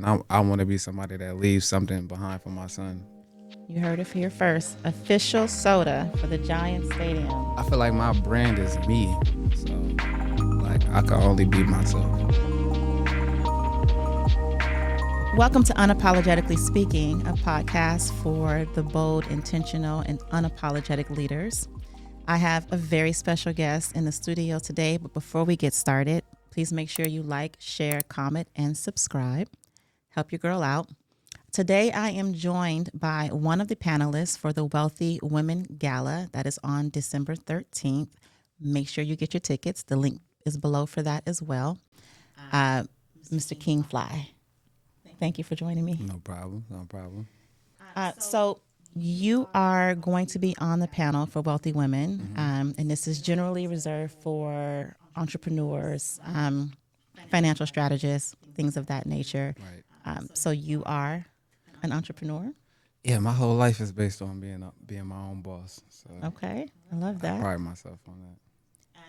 and I want to be somebody that leaves something behind for my son. You heard it here first. Official soda for the Giant Stadium. I feel like my brand is me, so like I can only be myself. Welcome to Unapologetically Speaking, a podcast for the bold, intentional, and unapologetic leaders. I have a very special guest in the studio today, but before we get started, please make sure you like, share, comment, and subscribe. Help your girl out. Today, I am joined by one of the panelists for the Wealthy Women Gala that is on December 13th. Make sure you get your tickets. The link is below for that as well. Mr. King Fly, thank you for joining me. No problem. No problem. So you are going to be on the panel for Wealthy Women, and this is generally reserved for entrepreneurs, financial strategists, things of that nature. Right. So you are an entrepreneur. Yeah, my whole life is based on being my own boss. So Okay, I love I that. pride myself on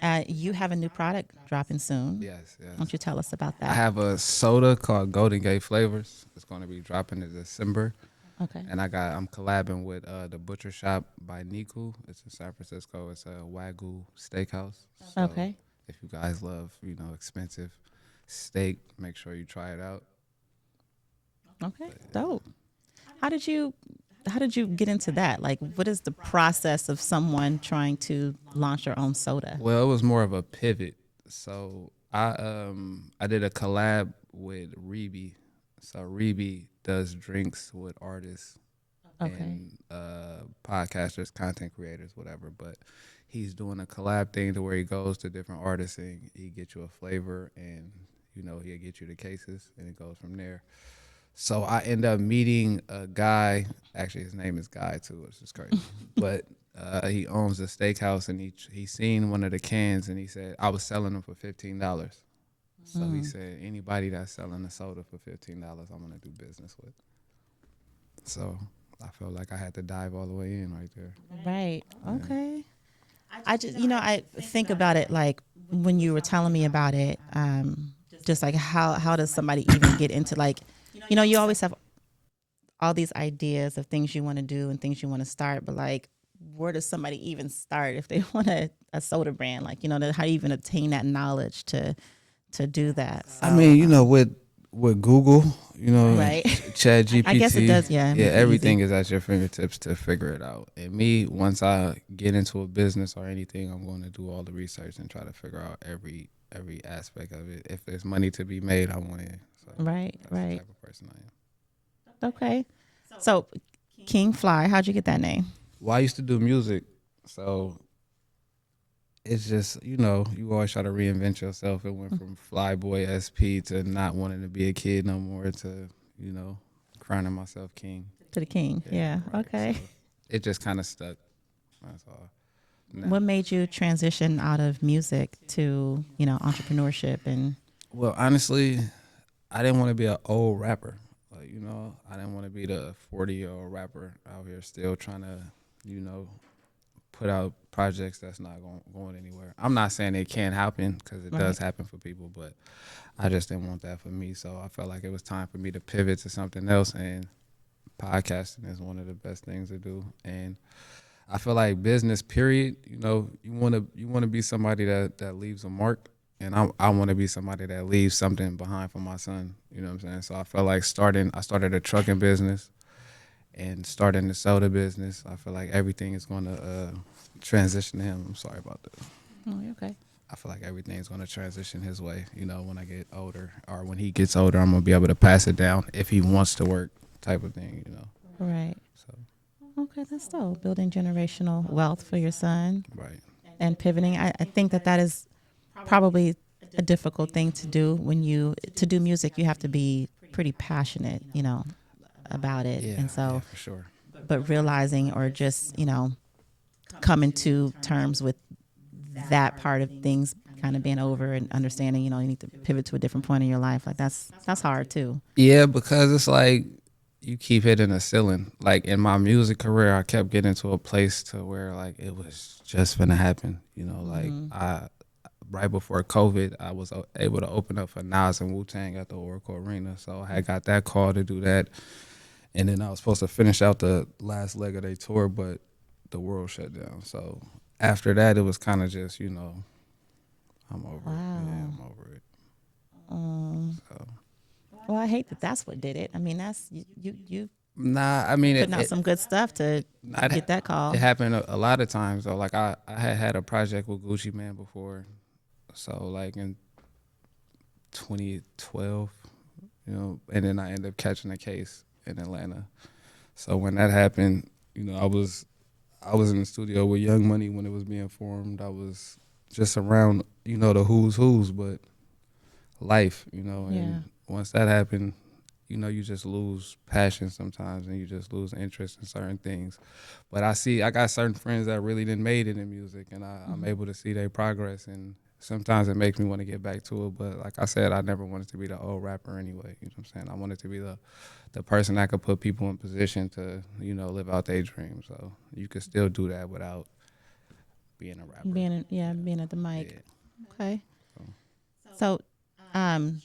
that. You have a new product dropping soon. Yes, Why yes. don't you tell us about I that? have a soda called Golden Gate Flavors. It's going to be dropping in December. Okay. And I'm collabing with the Butcher Shop by Niku. It's in San Francisco. It's a Wagyu steakhouse. So Okay. if you guys love, expensive steak, make sure you try it out. Okay. Dope. How did you get into that? Like, what is the process of someone trying to launch their own soda? Well, it was more of a pivot. So I did a collab with Reby. So Reby does drinks with artists Okay. and podcasters, content creators, whatever. But he's doing a collab thing to where he goes to different artists and he gets you a flavor and he'll get you the cases and it goes from there. So I end up meeting a guy. Actually, his name is Guy too, which is crazy. But he owns a steakhouse, and he seen one of the cans, and he said I was selling them for $15. So he said anybody that's selling a soda for $15, I'm gonna do business with. So I felt like I had to dive all the way in right there. Right. Okay. I just, I think about it like when you were telling me about it, just like how does somebody even get into like, you always have all these ideas of things you want to do and things you want to start, but like, where does somebody even start if they want a soda brand? Like, how do you even obtain that knowledge to do that? So, I mean, with Google, right. Chat GPT. I guess it does, yeah. Yeah, make it everything easy. is at your fingertips to figure it out. And me, once I get into a business or anything, I'm going to do all the research and try to figure out every aspect of it. If there's money to be made, I want in. So Right, that's right. the type of person I am. Okay. So, King Fly, how'd you get that name? Well, I used to do music, so it's just, you always try to reinvent yourself. It went from Flyboy SP to not wanting to be a kid no more to, crowning myself king. To the King. Yeah. Right. Okay. So it just kind of stuck. That's all. Nah. What made you transition out of music to, entrepreneurship and Well, honestly, I didn't want to be an old rapper. Like, I didn't want to be the 40-year-old rapper out here still trying to, put out projects that's not going anywhere. I'm not saying it can't happen because it does happen for people, but I just didn't want that for me. So I felt like it was time for me to pivot to something else, and podcasting is one of the best things to do. And I feel like business, period, you want to be somebody that leaves a mark, and I want to be somebody that leaves something behind for my son. You know what I'm saying? So I felt like I started a trucking business and starting the soda business. I feel like everything is going to transition to him. I'm sorry about that. Oh, you're okay. I feel like everything is going to transition his way. When I get older or when he gets older, I'm going to be able to pass it down if he wants to work type of thing, Right. So, Okay, that's dope. Building generational wealth for your son right. and pivoting. I think that is probably a difficult thing to do to do music. You have to be pretty passionate, about it. Yeah, And so, for sure. but realizing or just, coming to terms with that part of things kind of being over and understanding, you need to pivot to a different point in your life. Like that's hard too. Yeah, because it's like you keep hitting a ceiling. Like in my music career, I kept getting to a place to where like it was just gonna happen. Like right before COVID, I was able to open up for Nas and Wu Tang at the Oracle Arena. So I had got that call to do that, and then I was supposed to finish out the last leg of their tour, but the world shut down. So after that, it was kind of just, I'm over it. Yeah, Wow. I'm over it. Um, So well, I hate that that's what did it. I mean, that's you nah, I mean putting out some good stuff to it, get that it call. happened a lot of times though. Like I had a project with Gucci Man before, so like in 2012, and then I ended up catching a case in Atlanta. So when that happened, I was in the studio with Young Money when it was being formed. I was just around, the who's, but life, Yeah. and once that happened, you just lose passion sometimes and you just lose interest in certain things. But I got certain friends that really didn't made it in music, and I'm Hmm. able to see their progress, and sometimes it makes me want to get back to it. But like I said, I never wanted to be the old rapper anyway. You know what I'm saying? I wanted to be the person that could put people in position to, live out their dreams. So you could still do that without being a rapper. Yeah, Yeah. being at the mic. Yeah. Okay. So, So,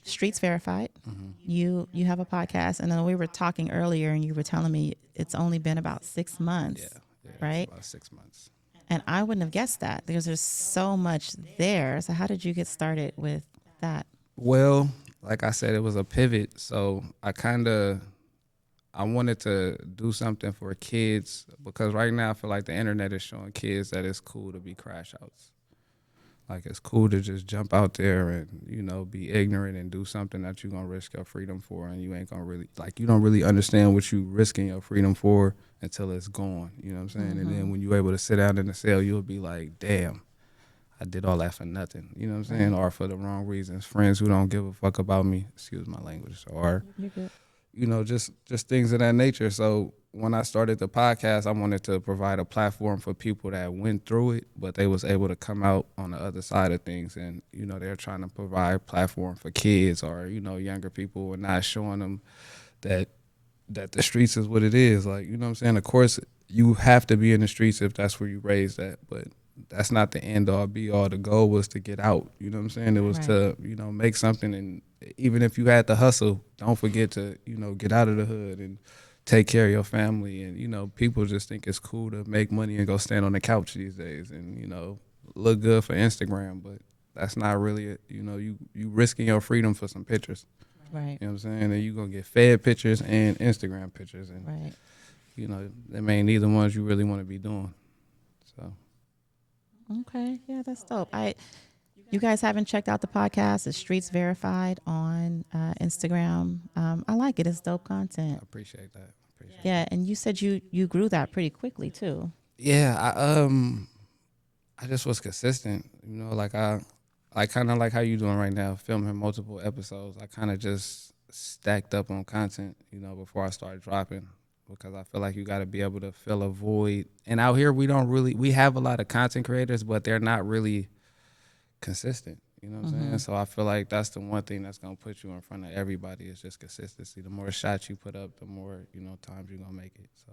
Streets Verified. hmm You have a podcast, and then we were talking earlier, and you were telling me it's only been about 6 months, yeah. Yeah. It's right? about 6 months. And I wouldn't have guessed that because there's so much there. So, how did you get started with that? Well, like I said, it was a pivot. So I wanted to do something for kids because right now I feel like the internet is showing kids that it's cool to be crash outs. Like it's cool to just jump out there and be ignorant and do something that you're gonna risk your freedom for, and you ain't gonna really like you don't really understand what you risking your freedom for until it's gone. You know what I'm saying? And Mm-hmm. then when you're able to sit down in the cell, you'll be like, damn, I did all that for nothing. You know what I'm saying? Right. Or for the wrong reasons. Friends who don't give a fuck about me. Excuse my language. Or You're good. just things of that nature. So when I started the podcast, I wanted to provide a platform for people that went through it, but they was able to come out on the other side of things. And they're trying to provide platform for kids or younger people, and not showing them that the streets is what it is. Like what I'm saying. Of course, you have to be in the streets if that's where you raised at, but that's not the end all be all. The goal was to get out. You know what I'm saying? It was Right. to make something, and even if you had to hustle, don't forget to get out of the hood and take care of your family. And people just think it's cool to make money and go stand on the couch these days, and look good for Instagram, but that's not really it. You risking your freedom for some pictures. Right. You know what I'm saying? And you gonna get fed pictures and Instagram pictures, and Right. them ain't neither ones you really want to be doing. So Okay. Yeah, that's dope. You guys haven't checked out the podcast. It's Streets Verified on Instagram. I like it. It's dope I content. appreciate that. Appreciate Yeah, that. and you said you grew that pretty quickly too. Yeah, I just was consistent. Like I kind of like how you doing right now, filming multiple episodes. I kind of just stacked up on content, before I started dropping, because I feel like you got to be able to fill a void. And out here, we have a lot of content creators, but they're not really consistent. You know what I'm Hmm. saying? So I feel like that's the one thing that's gonna put you in front of everybody is just consistency. The more shots you put up, the more times you're gonna make it. So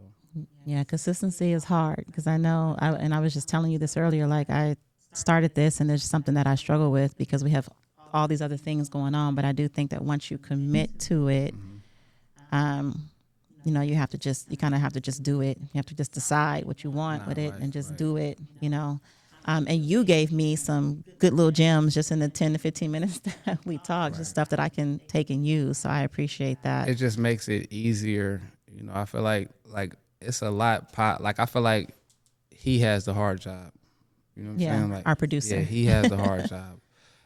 Yeah, consistency is hard because I know, and I was just telling you this earlier. Like I started this, and it's something that I struggle with because we have all these other things going on. But I do think that once you commit to it, hmm um, you kind of have to just do it. You have to just decide what you want nah, with it right, and just right. do it. And you gave me some good little gems just in the 10 to 15 minutes that we talked, just Right. stuff that I can take and use. So I appreciate that. It just makes it easier. I feel like it's a lot. Like I feel like he has the hard job. You know what I'm Yeah, saying? Like our yeah, producer. he has the hard job.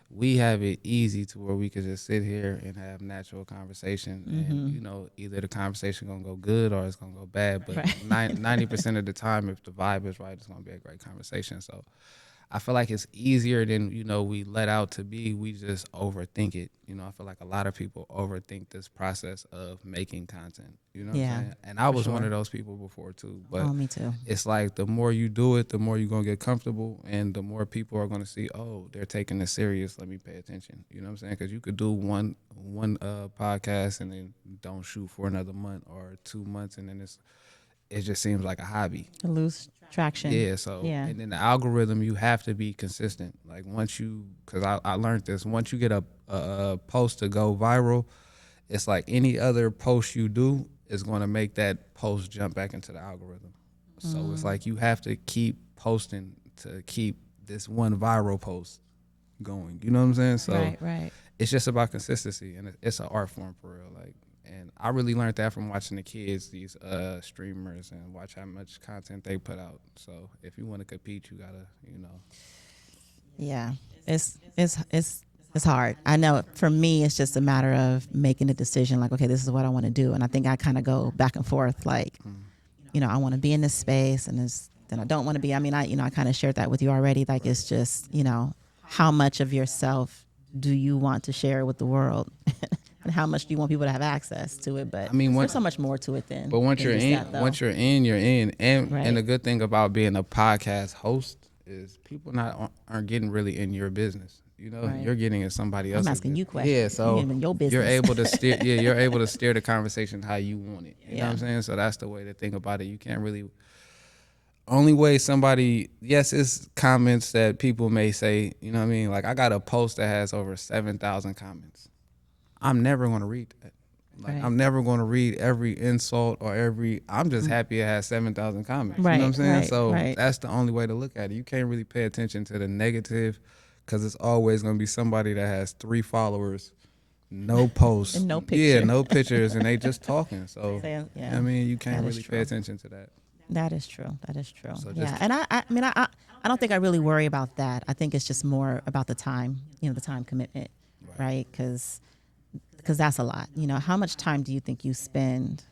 We have it easy to where we could just sit here and have natural conversation, and Hmm. either the conversation gonna go good or it's gonna go bad. But Right. 90% of the time, if the vibe is right, it's gonna be a great conversation. So I feel like it's easier than we let out to be. We just overthink it. I feel like a lot of people overthink this process of making content. You know what I'm Yeah, saying? And I for was one of sure. those people before too. But Oh, me too. it's like the more you do it, the more you're gonna get comfortable, and the more people are gonna see, oh, they're taking this serious. Let me pay attention. You know what I'm saying? Because you could do one podcast and then don't shoot for another month or 2 months, and then it just seems like a hobby. Lose traction. Yeah, so Yeah. and then the algorithm, you have to be consistent. Like once you, because I learned this, once you get a post to go viral, it's like any other post you do is going to make that post jump back into the algorithm. So it's like you have to keep posting to keep this one viral post going. You know what I'm saying? So Right, right. it's just about consistency, and it's an art form for real. Like, and I really learned that from watching the kids, these streamers, and watch how much content they put out. So if you want to compete, you gotta, you know. Yeah, it's hard. I know for me, it's just a matter of making a decision. Like, okay, this is what I want to do, and I think I kind of go back and forth. Like, I want to be in this space, and then I don't want to be. I mean, I kind of shared that with you already. Like, it's just, how much of yourself do you want to share with the world, and how much do you want people to have access to it? But I mean, there's so much more to it but than just that, though. once you're in, you're in. And Right. the good thing about being a podcast host is people not aren't getting really in your business. You know, Right. you're getting in somebody I'm else's asking you business. Yeah, questions. You so in your you're business. able to steer. Yeah, you're able to steer the conversation how you want it. You know what I'm Yeah. saying? So that's the way to think about it. You can't really. Only way somebody, yes, it's comments that people may say. You know what I mean? Like I got a post that has over 7,000 comments. I'm never going to read that. Like Right. I'm never going to read every insult or every. I'm just happy it has 7,000 comments. You know what I'm Right, saying? right, So right. that's the only way to look at it. You can't really pay attention to the negative, because it's always going to be somebody that has 3 followers, no posts, And no yeah, picture. no pictures, and they just talking. So Saying- you know yeah, what I mean, you that can't is really pay true. attention to that. That is true. That is true. So Yeah, just and I mean, I don't think I really worry about that. I think it's just more about the time, the time commitment, right? Because that's a lot. How much time do you think you spend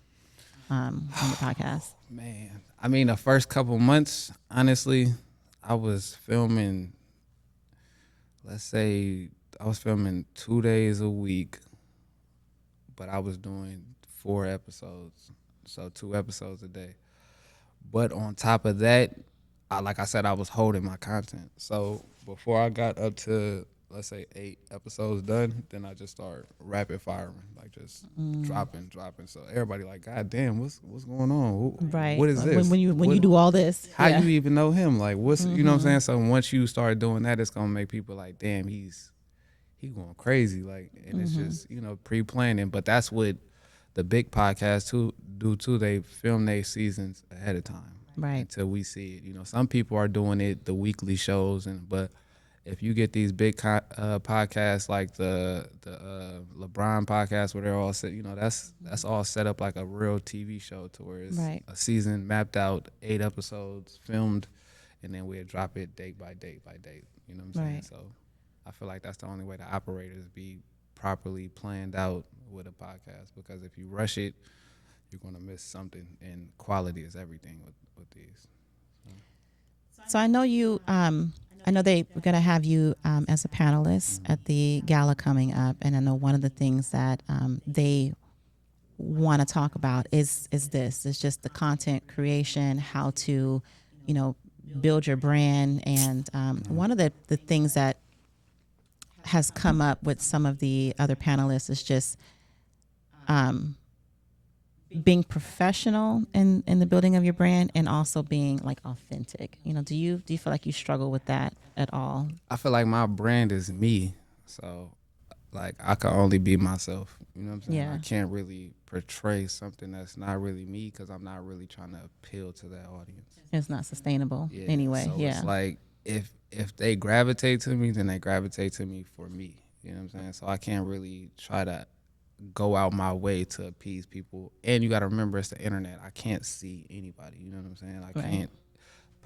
on the podcast? man, I mean, the first couple months, honestly, I was filming. Let's say I was filming 2 days a week, but I was doing 4 episodes, so 2 episodes a day. But on top of that, like I said, I was holding my content. So before I got up to, let's say, 8 episodes done, then I just start rapid firing, like just dropping. So everybody like, God damn, what's going on? Right. What is When this? when you do all this, How yeah. you even know him? Like, what's you know what I'm saying? So once you start doing that, it's gonna make people like, damn, he going crazy. Like, and it's just pre-planning. But that's what the big podcasts do too. They film their seasons ahead of time, Right. until we see it. Some people are doing it the weekly shows, but if you get these big podcasts like the LeBron podcast where they're all set, that's all set up like a real TV show, to where it's Right. a season mapped out, 8 episodes filmed, and then we'll drop it date by date by date. You know what I'm saying? Right. So I feel like that's the only way to operate, is be properly planned out with a podcast, because if you rush it, you're gonna miss something, and quality is everything with these. So I know you. I know they're going to have you as a panelist at the gala coming up, and I know one of the things that they want to talk about is this. It's just the content creation, how to, build your brand, and one of the things that has come up with some of the other panelists is just being professional in the building of your brand, and also being like authentic. Do you feel like you struggle with that at all? I feel like my brand is me, so like I can only be myself. You know what I'm saying? Yeah. I can't really portray something that's not really me, because I'm not really trying to appeal to that audience. It's not sustainable Yeah. anyway. So Yeah. it's like if they gravitate to me, then they gravitate to me for me. You know what I'm saying? So I can't really try to go out my way to appease people. And you got to remember, it's the internet. I can't see anybody. You know what I'm saying? I Right. can't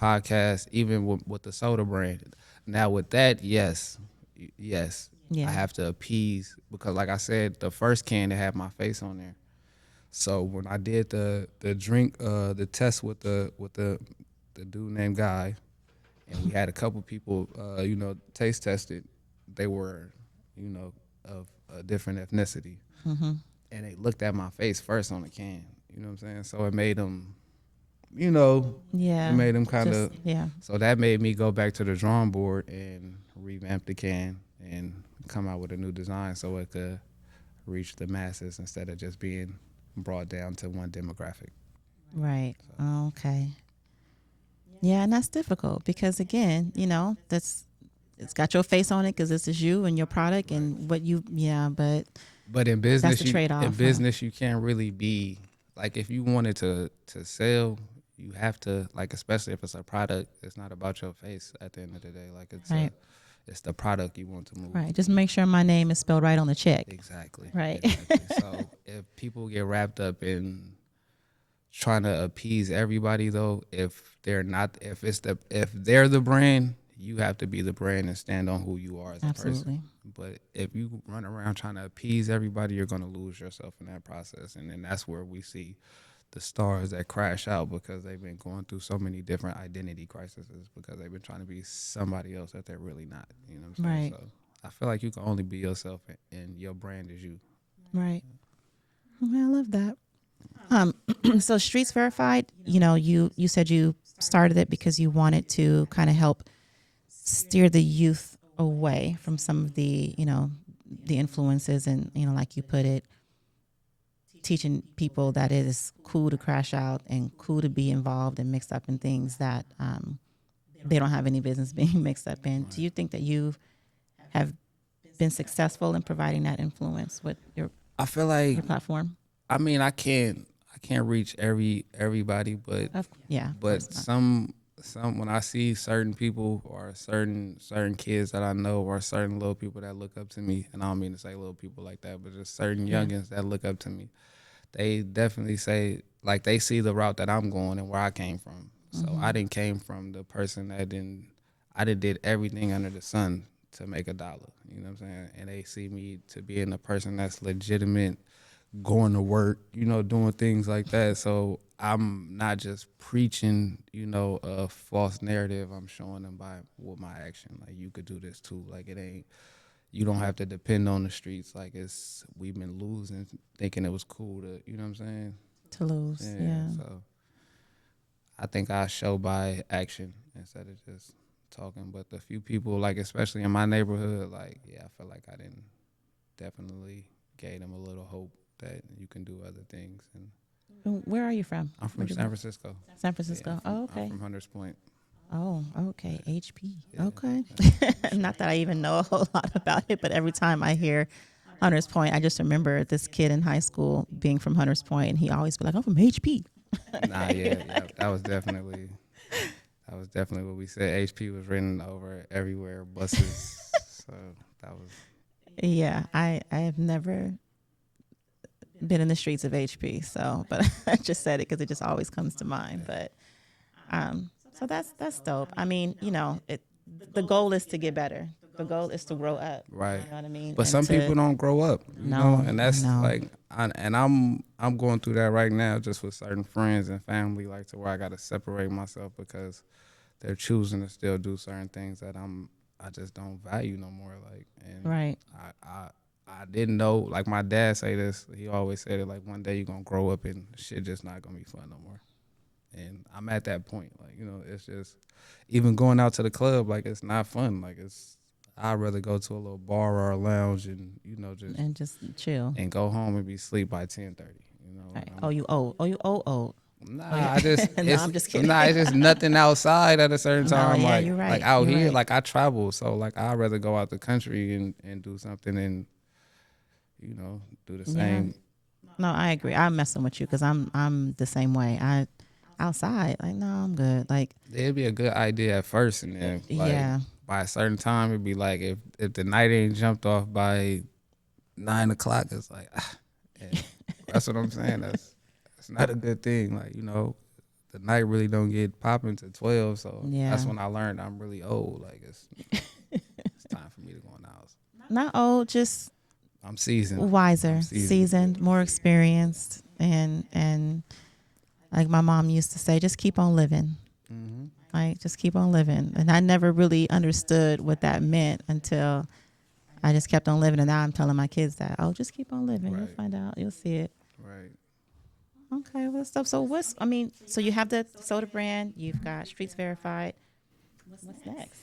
podcast, even with the soda brand. Now with that, yes, Yeah. I have to appease, because like I said, the first can, they had my face on there. So when I did the drink the test with the dude named Guy, and we had a couple people taste tested, they were of a different ethnicity, and they looked at my face first on the can. You know what I'm saying? So it made them, Yeah. it made them kind of. Yeah. So that made me go back to the drawing board and revamp the can and come out with a new design, so it could reach the masses instead of just being brought down to one demographic. Right. Okay. Yeah, and that's difficult because again, that's it's got your face on it because this is you and your product Right. and what you. Yeah, but But that's the trade in off, huh? business you can't really be like if you wanted to sell, you have to like especially if it's a product, it's not about your face at the end of the day. Like Right. it's the product you want to move. Right. Just make sure my name is spelled right on the check. Exactly. Right. Exactly. So if people get wrapped up in trying to appease everybody though, if they're not if they're the brand, you have to be the brand and stand on who you are as a person. Absolutely. But if you run around trying to appease everybody, you're going to lose yourself in that process. And then that's where we see the stars that crash out because they've been going through so many different identity crises because they've been trying to be somebody else that they're really not. You know what I'm saying? Right. So I feel like you can only be yourself and your brand is you. Right. Well, I love that. Um, so Streets Verified, you said you started it because you wanted to kind of help steer the youth away from some of the influences and, like you put it, teaching people that it is cool to crash out and cool to be involved and mixed up in things that they don't have any business being mixed up in. Do you think that you have been successful in providing that influence with your, I feel like your platform? I mean I can't reach everybody, Yeah, of but course not. some when I see certain people or certain kids that I know or certain little people that look up to me, and I don't mean to say little people like that, but just certain Yeah. youngins that look up to me, they definitely say like they see the route that I'm going and where I came from. So Mm-hmm. I didn't came from the person that didn't I did everything under the sun to make a dollar. You know what I'm saying? And they see me to being a person that's legitimate, going to work, doing things like that. So I'm not just preaching, a false narrative. I'm showing them by with my action. Like you could do this too. Like it ain't you don't have to depend on the streets. Like it's we've been losing thinking it was cool to you know what I'm saying? To lose, Yeah. yeah. So I think I show by action instead of just talking. But the few people like especially in my neighborhood, like yeah, I feel like I didn't definitely gave them a little hope that you can do other things. And Where are you from? I'm from Where'd you San be? Francisco. San Yeah, Francisco. Oh, I'm okay. from Hunters Point. Oh, okay. HP. Yeah, Okay. for sure. Not that I even know a whole lot about it, but every time I hear Hunters Point, I just remember this kid in high school being from Hunters Point, and he always be like, "I'm from HP." Nah, yeah, yeah. That was definitely what we said. HP was written over everywhere, buses. So that was Yeah, I have never been in the streets of HP, so but I just said it because it just always comes to mind. But so that's dope. I mean, the goal is to get better. The goal is to grow up. right. You know what I mean? But And some people to don't grow up, no, and I that's know. like, I'm going through that right now, just with certain friends and family, like to where I got to separate myself because they're choosing to still do certain things that I just don't value no more. Like, and Right. I didn't know. Like my dad say this, he always said it. Like one day you're gonna grow up and shit just not gonna be fun no more. And I'm at that point. Like it's just even going out to the club. Like it's not fun. Like I'd rather go to a little bar or a lounge and just And just chill. and go home and be asleep by 10:30. Right. And Oh, you old. Oh, you old. Oh, nah, yeah. I just No, I'm just kidding. it's just nothing outside at a certain No, time. yeah, Like you're like right. out You're here, right. like I travel, so like I'd rather go out the country and do something and do the Yeah. same. No, I agree. I'm messing with you because I'm the same way. I outside like no, I'm good. Like It'd be a good idea at first, and then like yeah, by a certain time, it'd be like if the night ain't jumped off by 9 o'clock, it's like and that's what I'm saying. That's not a good thing. Like the night really don't get popping to 12, so that's yeah. when I learned I'm really old. Like it's time for me to go in the house. Not old, just I'm seasoned. I'm wiser, seasoned. seasoned, more experienced, and like my mom used to say, just keep on living. Hmm. Like just keep on living. And I never really understood what that meant until I just kept on living. And now I'm telling my kids that, oh, just keep on living. You'll Right. find out. You'll see it. Right. Okay, well, stuff. So so you have the soda brand, you've got Streets Verified. What's next?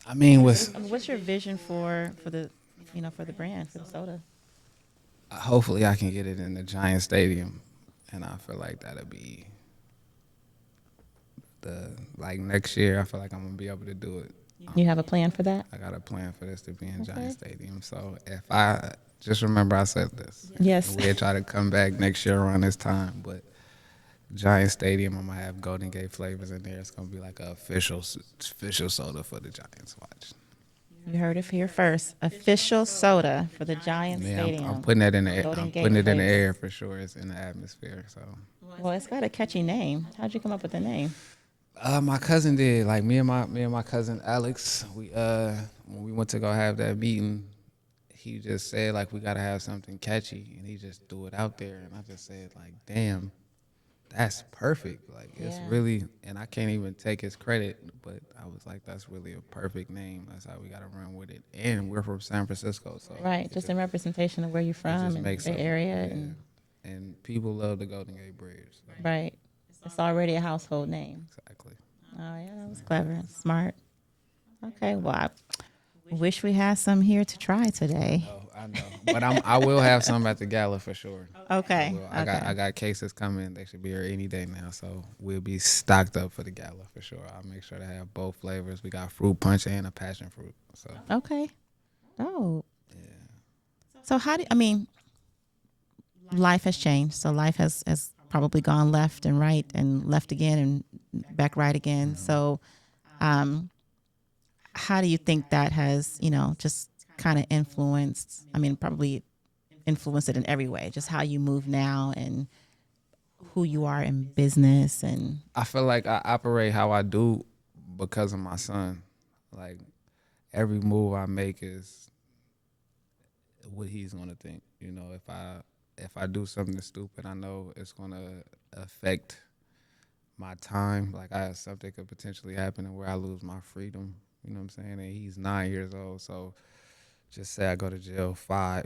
I mean, with What's your vision for the, for the brand, for the soda? hopefully I can get it in the Giant Stadium, and I feel like that'll be. the like next year, I feel like I'm gonna be able to do it. You have a plan for that? I got a plan for this to be in Giant Okay. Stadium. So if I just remember, I said this. Yes. We'll try to come back next year around this time, but Giant Stadium, I'm gonna have Golden Gate flavors in there. It's gonna be like a official soda for the Giants. Watch. You heard it here first. Official soda for the Giant Yeah, I'm Stadium. putting that in the air. Golden I'm Gate putting it in the flavor. air for sure. It's in the atmosphere. So, Well, it's got a catchy name. How'd you come up with the name? my cousin did. Like me and my cousin Alex. When we went to go have that meeting, he just said like we gotta have something catchy, and he just threw it out there, and I just said like, damn, that's perfect. Like it's Yeah. really, and I can't even take his credit, but I was like, that's really a perfect name. That's how we gotta run with it. And we're from San Francisco, so Right, just in representation of where you're it from just and makes the up. area. Yeah, and people love the Golden Gate Bridge. So. Right. It's already a household name. Exactly. Oh, yeah, that was clever. Smart. Okay, well, I wish we had some here to try today. I know, but I will have some at the gala for sure. I Okay, will. okay. I got cases coming. They should be here any day now, so we'll be stocked up for the gala for sure. I'll make sure to have both flavors. We got fruit punch and a passion fruit. So Okay. Oh, yeah, so I mean, life has changed. So life has probably gone left and right and left again and back right again. So, um, how do you think that has, just kind of influenced? I mean, probably influenced it in every way, just how you move now and who you are in business and I feel like I operate how I do because of my son. Like every move I make is what he's gonna think. You know, if I do something stupid, I know it's gonna affect my time. Like something could potentially happen and where I lose my freedom. You know what I'm saying? And he's 9 years old, so just say I go to jail 5,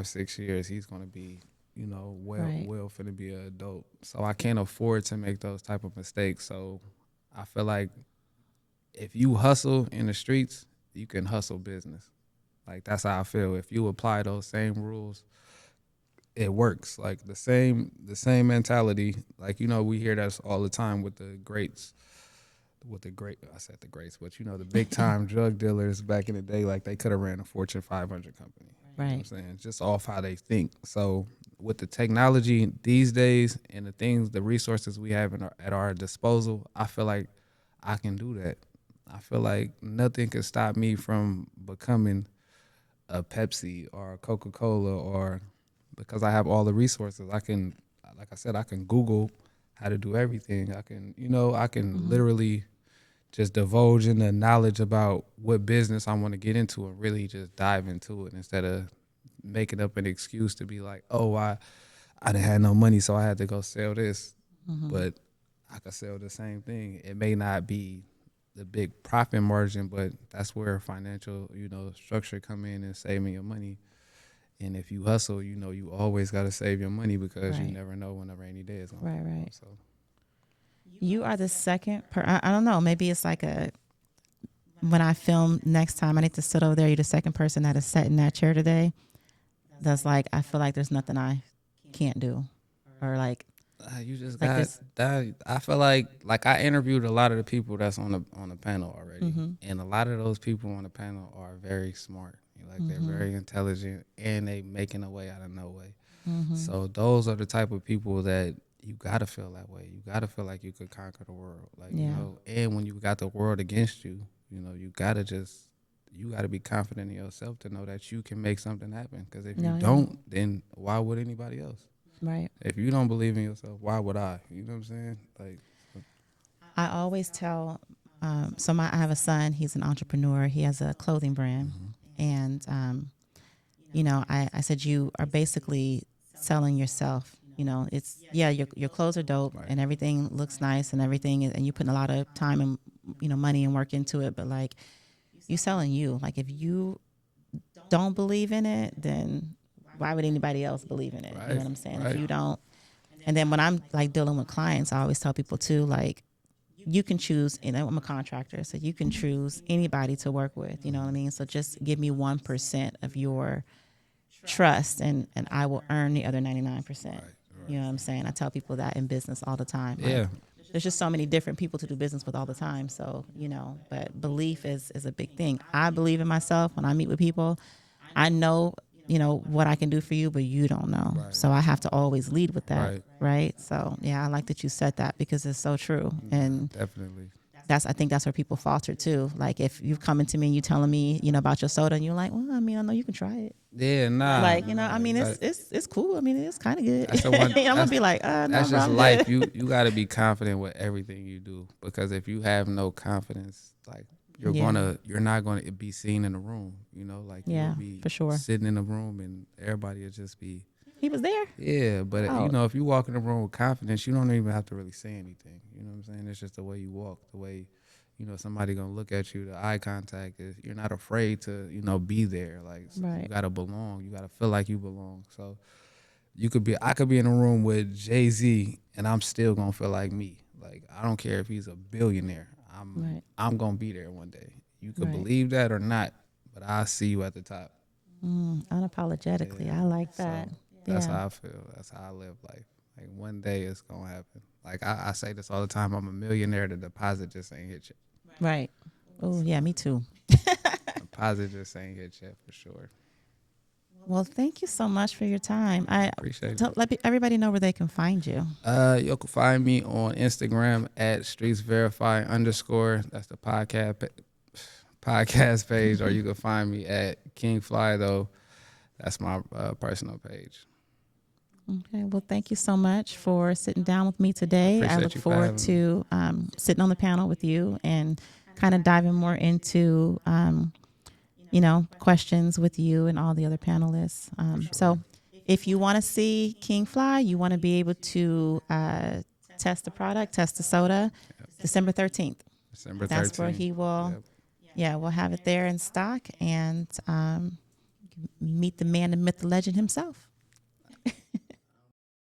6 years, he's gonna be, right. well finna be an adult. So I can't afford to make those type of mistakes. So I feel like if you hustle in the streets, you can hustle business. Like that's how I feel. If you apply those same rules, it works. Like the same mentality. Like we hear that all the time with the greats, with the great I said the greats, but the big time drug dealers back in the day, like they could have ran a Fortune 500 company. You know what I'm Right. saying? Just off how they think. So with the technology these days and the things, the resources we have at our disposal, I feel like I can do that. I feel like nothing can stop me from becoming a Pepsi or a Coca-Cola, or because I have all the resources. I can, like I said, I can Google how to do everything. I can Mm-hmm. literally just divulge in the knowledge about what business I want to get into and really just dive into it instead of making up an excuse to be like, oh, I didn't have no money, so I had to go sell this. Mm-hmm. But I could sell the same thing. It may not be the big profit margin, but that's where financial, structure come in and saving your money. And if you hustle, you always got to save your money because you Right. never know when a rainy day is gonna Right. come. Right. So You are the second I don't know. Maybe it's like when I film next time, I need to sit over there. You're the second person that has sat in that chair today. That's like, I feel like there's nothing I can't do. Or you just like got this. that. I feel like I interviewed a lot of the people that's on the panel already, Mm-hmm. and a lot of those people on the panel are very smart. Like they're Mm-hmm. very intelligent, and they making a way out of no way. Mm-hmm. So those are the type of people that you gotta feel that way. You gotta feel like you could conquer the world, Yeah. And when you got the world against you, you gotta be confident in yourself to know that you can make something happen. Because if you No, yeah. don't, then why would anybody else? Right. If you don't believe in yourself, why would I? You know what I'm saying? I always tell, I have a son, he's an entrepreneur, he has a clothing brand. And, I said, you are basically selling yourself. It's, yeah, your clothes are dope Right. and everything looks nice and everything, and you're putting a lot of time and, money and work into it. But like, you selling you. Like, if you don't believe in it, then why would anybody else believe in it? You know Right. what I'm saying? If Right. you don't, and then when I'm like dealing with clients, I always tell people too, like, you can choose, I'm a contractor, so you can choose anybody to work with, you know what I mean? So just give me 1% of your trust and I will earn the other 99%. Right. You know what I'm saying? I tell people that in business all the time. Like, Yeah. there's just so many different people to do business with all the time. So, but belief is a big thing. I believe in myself when I meet with people. I know, what I can do for you, but you don't know. Right. So I have to always lead with that. Right. Right. So, yeah, I like that you said that because it's so true. And Definitely. I think that's where people falter too. Like if you've coming to me and you telling me, about your soda and you're like, well, I mean, I know you can try it. Yeah, nah. Like, I mean, That- it's cool. I mean, it's kind of good. that's the one. I'm gonna be like, no, That's bro, just I'm life. good. You got to be confident with everything you do, because if you have no confidence, like Yeah. you're not gonna be seen in the room. Like you'll Yeah, be for sure. sitting in the room and everybody will just be. He was there. Yeah, but Oh, if you walk in the room with confidence, you don't even have to really say anything. You know what I'm saying? It's just the way you walk, the way, somebody gonna look at you. The eye contact is, you're not afraid to, be there. Like right. you gotta belong. You gotta feel like you belong. So I could be in a room with Jay-Z and I'm still gonna feel like me. Like I don't care if he's a billionaire. Right. I'm gonna be there one day. You could Right. believe that or not, but I'll see you at the top. Unapologetically. Yeah. I like So that. that's Yeah. how I feel. That's how I live life. Like one day it's gonna happen. Like I say this all the time. I'm a millionaire. The deposit just ain't hit yet. Right. Oh, yeah, me too. Deposit just ain't hit yet for sure. Well, thank you so much for your time. I Appreciate it. let everybody know where they can find you. You can find me on Instagram at streetsverify_. That's the podcast page, or you can find me at King Fly though. That's my personal page. Okay. Well, thank you so much for sitting down with me today. I Appreciate look you for forward having me. to sitting on the panel with you and kind of diving more into, questions with you and all the other panelists. So if you want to see King Fly, you want to be able to test the product, test the soda, December 13th. December 13th. That's where he will, Yep. yeah, we'll have it there in stock and meet the man, the myth, the legend himself.